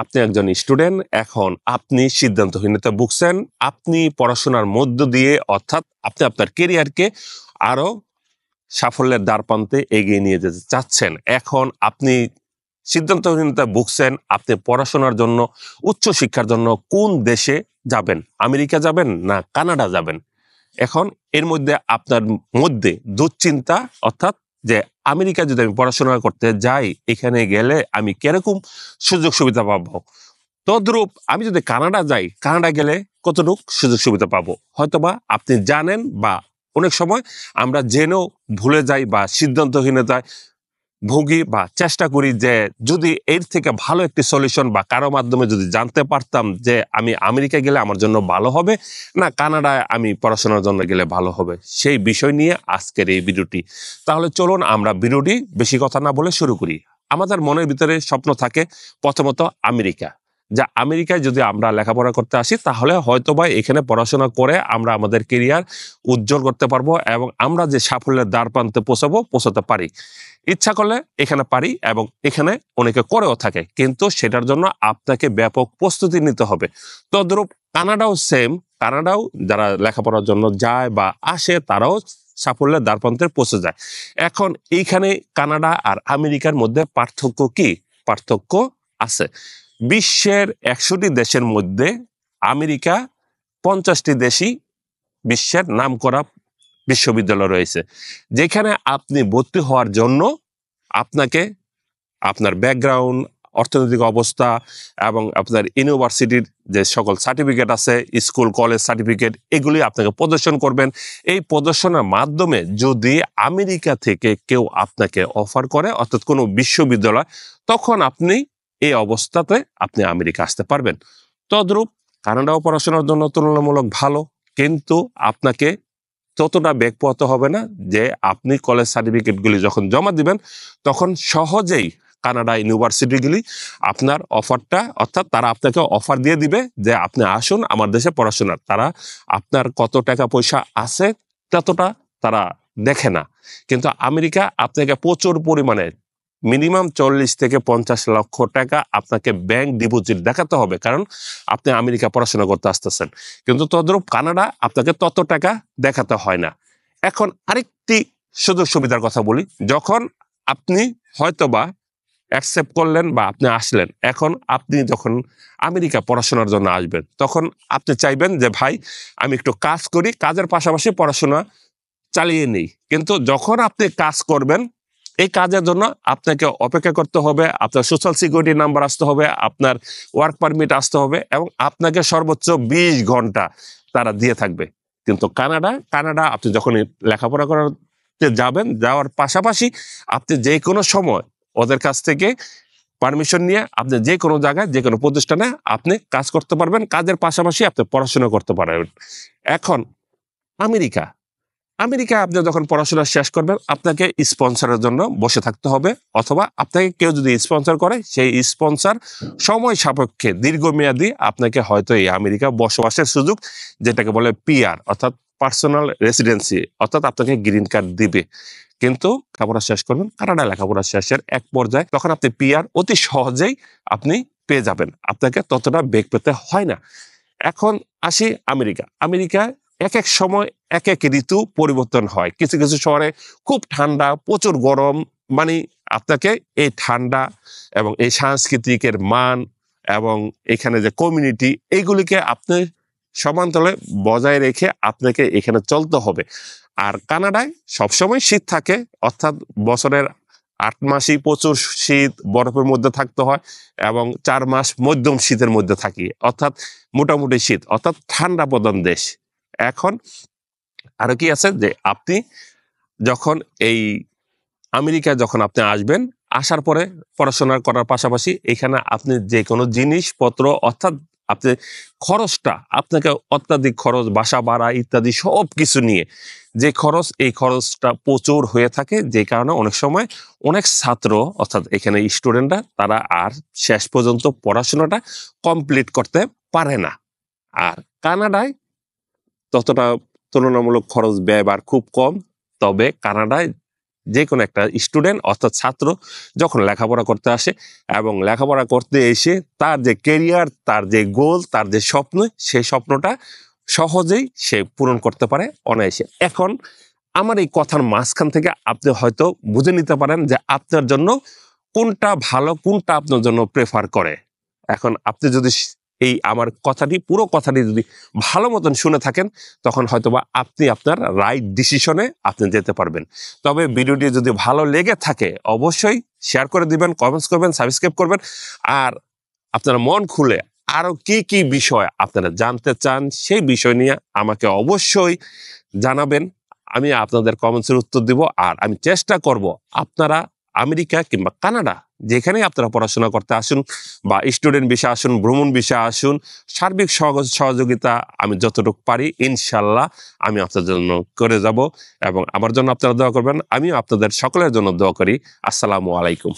আপনি একজন স্টুডেন্ট, এখন আপনি সিদ্ধান্তহীনতা ভুগছেন। আপনি পড়াশোনার মধ্য দিয়ে অর্থাৎ আপনি আপনার কেরিয়ারকে আরো সাফল্যের দ্বারপ্রান্তে এগিয়ে নিয়ে যেতে চাচ্ছেন। এখন আপনি সিদ্ধান্তহীনতা ভুগছেন, আপনি পড়াশোনার জন্য, উচ্চ শিক্ষার জন্য কোন দেশে যাবেন? আমেরিকা যাবেন না কানাডা যাবেন? এখন এর মধ্যে আপনার মধ্যে দুশ্চিন্তা, অর্থাৎ যে আমেরিকা যদি আমি পড়াশোনা করতে যাই, এখানে গেলে আমি কিরকম সুযোগ সুবিধা পাবো, তদ্রূপ আমি যদি কানাডা যাই, কানাডা গেলে কতটুকু সুযোগ সুবিধা পাবো হয়তোবা আপনি জানেন, বা অনেক সময় আমরা জেনেও ভুলে যাই বা সিদ্ধান্তহীনতায় ভুগি বা চেষ্টা করি যে যদি এর থেকে ভালো একটি সলিউশন বা কারো মাধ্যমে যদি জানতে পারতাম যে আমি আমেরিকা গেলে আমার জন্য ভালো হবে না কানাডায় আমি পড়াশোনার জন্য গেলে ভালো হবে, সেই বিষয় নিয়ে আজকের এই ভিডিওটি। তাহলে চলুন আমরা ভিডিওটি বেশি কথা না বলে শুরু করি। আমাদের মনের ভিতরে স্বপ্ন থাকে প্রথমত আমেরিকা, যা আমেরিকায় যদি আমরা লেখাপড়া করতে আসি তাহলে হয়তোবা এখানে পড়াশোনা করে আমরা আমাদের কেরিয়ার উজ্জ্বল করতে পারবো এবং আমরা যে সাফল্যের দ্বারপ্রান্তে পৌঁছাতে পারি। ইচ্ছা করলে এখানে পারি এবং এখানে অনেকে করেও থাকে, কিন্তু সেটার জন্য আপনাকে ব্যাপক প্রস্তুতি নিতে হবে। তদ্রূপ কানাডাও সেম, কানাডাও যারা লেখাপড়ার জন্য যায় বা আসে তারাও সাফল্যের দ্বারপ্রান্তে পৌঁছে যায়। এখন এইখানে কানাডা আর আমেরিকার মধ্যে পার্থক্য কি? পার্থক্য আছে। বিশ্বের 100টি দেশের মধ্যে আমেরিকা 50টি দেশই বিশ্বের নামকরা বিশ্ববিদ্যালয় রয়েছে, যেখানে আপনি ভর্তি হওয়ার জন্য আপনাকে আপনার ব্যাকগ্রাউন্ড, অর্থনৈতিক অবস্থা এবং আপনার ইউনিভার্সিটির যে সকল সার্টিফিকেট আছে, স্কুল কলেজ সার্টিফিকেট, এগুলি আপনাকে প্রদর্শন করবেন। এই প্রদর্শনের মাধ্যমে যদি আমেরিকা থেকে কেউ আপনাকে অফার করে, অর্থাৎ কোনো বিশ্ববিদ্যালয়, তখন আপনি এই অবস্থাতে আপনি আমেরিকা আসতে পারবেন। তদ্রূপ কানাডাও পড়াশোনার জন্য তুলনামূলক ভালো, কিন্তু আপনাকে ততটা বেগ পোহাতে হবে না যে আপনি কলেজ সার্টিফিকেটগুলি যখন জমা দিবেন তখন সহজেই কানাডা ইউনিভার্সিটিগুলি আপনার অফারটা, অর্থাৎ তারা আপনাকে অফার দিয়ে দিবে যে আপনি আসুন আমার দেশে পড়াশোনার। তারা আপনার কত টাকা পয়সা আছে ততটা তারা দেখে না, কিন্তু আমেরিকা আপনাকে প্রচুর পরিমাণে মিনিমাম 40 থেকে 50 লক্ষ টাকা আপনাকে ব্যাংক ডিপোজিট দেখাতে হবে, কারণ আপনি আমেরিকা পড়াশোনা করতে আসতেছেন। কিন্তু তদ্রূপ কানাডা আপনাকে তত টাকা দেখাতে হয় না। এখন আরেকটি সুযোগ সুবিধার কথা বলি, যখন আপনি হয়তোবা অ্যাকসেপ্ট করলেন বা আপনি আসলেন, এখন আপনি যখন আমেরিকা পড়াশোনার জন্য আসবেন তখন আপনি চাইবেন যে ভাই আমি একটু কাজ করি, কাজের পাশাপাশি পড়াশোনা চালিয়ে নেই। কিন্তু যখন আপনি কাজ করবেন, এই কাজের জন্য আপনাকে অপেক্ষা করতে হবে, আপনার সোশ্যাল সিকিউরিটি নাম্বার আসতে হবে, আপনার ওয়ার্ক পারমিট আসতে হবে এবং আপনাকে সর্বোচ্চ 20 ঘন্টা তারা দিয়ে থাকবে। কিন্তু কানাডা আপনি যখন লেখাপড়া করতে যাবেন, যাওয়ার পাশাপাশি আপনি যে কোনো সময় ওদের কাছ থেকে পারমিশন নিয়ে আপনি যে কোনো জায়গায় যে কোনো প্রতিষ্ঠানে আপনি কাজ করতে পারবেন, কাজের পাশাপাশি আপনি পড়াশোনা করতে পারবেন। এখন আমেরিকা আমেরিকা আপনি যখন পড়াশোনা শেষ করবেন আপনাকে স্পন্সরের জন্য বসে থাকতে হবে, অথবা আপনাকে কেউ যদি স্পন্সর করে সেই স্পন্সর সময় সাপেক্ষে দীর্ঘমেয়াদী আপনাকে হয়তো এই আমেরিকা বসবাসের সুযোগ, যেটাকে বলে পিআর অর্থাৎ পার্সোনাল রেসিডেন্সি, অর্থাৎ আপনাকে গ্রিন কার্ড দিবে। কিন্তু লেখাপড়া শেষ করবেন, কানাডা লেখাপড়া শেষের এক পর্যায়ে তখন আপনি পিআর অতি সহজেই আপনি পেয়ে যাবেন, আপনাকে ততটা বেগ পেতে হয় না। এখন আসি আমেরিকা এক এক সময় এক এক ঋতু পরিবর্তন হয়। কিছু কিছু শহরে খুব ঠান্ডা, প্রচুর গরম, মানে আপনাকে এই ঠান্ডা এবং এই সাংস্কৃতিকের মান এবং এখানে যে কমিউনিটি, এইগুলিকে আপনি সমান্তরালে বজায় রেখে আপনাকে এখানে চলতে হবে। আর কানাডায় সবসময় শীত থাকে, অর্থাৎ বছরের 8 মাসই প্রচুর শীত, বরফের মধ্যে থাকতে হয় এবং 4 মাস মধ্যম শীতের মধ্যে থাকি, অর্থাৎ মোটামুটি শীত, অর্থাৎ ঠান্ডা প্রধান দেশ। এখন আরো কি আছে যে আপনি যখন এই আমেরিকা যখন আপনি আসবেন, আসার পরে পড়াশোনা করার পাশাপাশি এখানে আপনি যে কোনো জিনিসপত্র, অর্থাৎ আপনি খরচটা, আপনাকে অত্যাধিক খরচ, বাসা ভাড়া ইত্যাদি সব কিছু নিয়ে যে খরচ, এই খরচটা প্রচুর হয়ে থাকে, যে কারণে অনেক সময় অনেক ছাত্র, অর্থাৎ এখানে স্টুডেন্টরা, তারা আর শেষ পর্যন্ত পড়াশোনাটা কমপ্লিট করতে পারে না। আর কানাডায় ততটা তুলনামূলক খরচ ব্যয়বার খুব কম, তবে কানাডায় যে কোনো একটা স্টুডেন্ট অর্থাৎ ছাত্র যখন লেখাপড়া করতে আসে এবং লেখাপড়া করতে এসে তার যে কেরিয়ার, তার যে গোল, তার যে স্বপ্ন, সেই স্বপ্নটা সহজেই সে পূরণ করতে পারে অনায়াসে। এখন আমার এই কথার মাঝখান থেকে আপনি হয়তো বুঝে নিতে পারেন যে আপনার জন্য কোনটা ভালো, কোনটা আপনার জন্য প্রেফার করে। এখন আপনি যদি এই আমার কথাটি, পুরো কথাটি যদি ভালো মতন শুনে থাকেন, তখন হয়তোবা আপনি আপনার রাইট ডিসিশনে আপনি যেতে পারবেন। তবে ভিডিওটি যদি ভালো লেগে থাকে অবশ্যই শেয়ার করে দিবেন, কমেন্টস করবেন, সাবস্ক্রাইব করবেন। আর আপনারা মন খুলে আরো কি কি বিষয় আপনারা জানতে চান সেই বিষয় নিয়ে আমাকে অবশ্যই জানাবেন। আমি আপনাদের কমেন্টসের উত্তর দিব। আর আমি চেষ্টা করব আপনারা আমেরিকা কিংবা কানাডা যেখানেই আপনারা পড়াশোনা করতে আসুন বা স্টুডেন্ট ভিসা আসুন, ভ্রমণ ভিসা আসুন, সার্বিক সহযোগিতা আমি যতটুকু পারি ইনশাল্লাহ আমি আপনাদের জন্য করে যাব এবং আমার জন্য আপনারা দোয়া করবেন। আমিও আপনাদের সকলের জন্য দোয়া করি। আসসালামু আলাইকুম।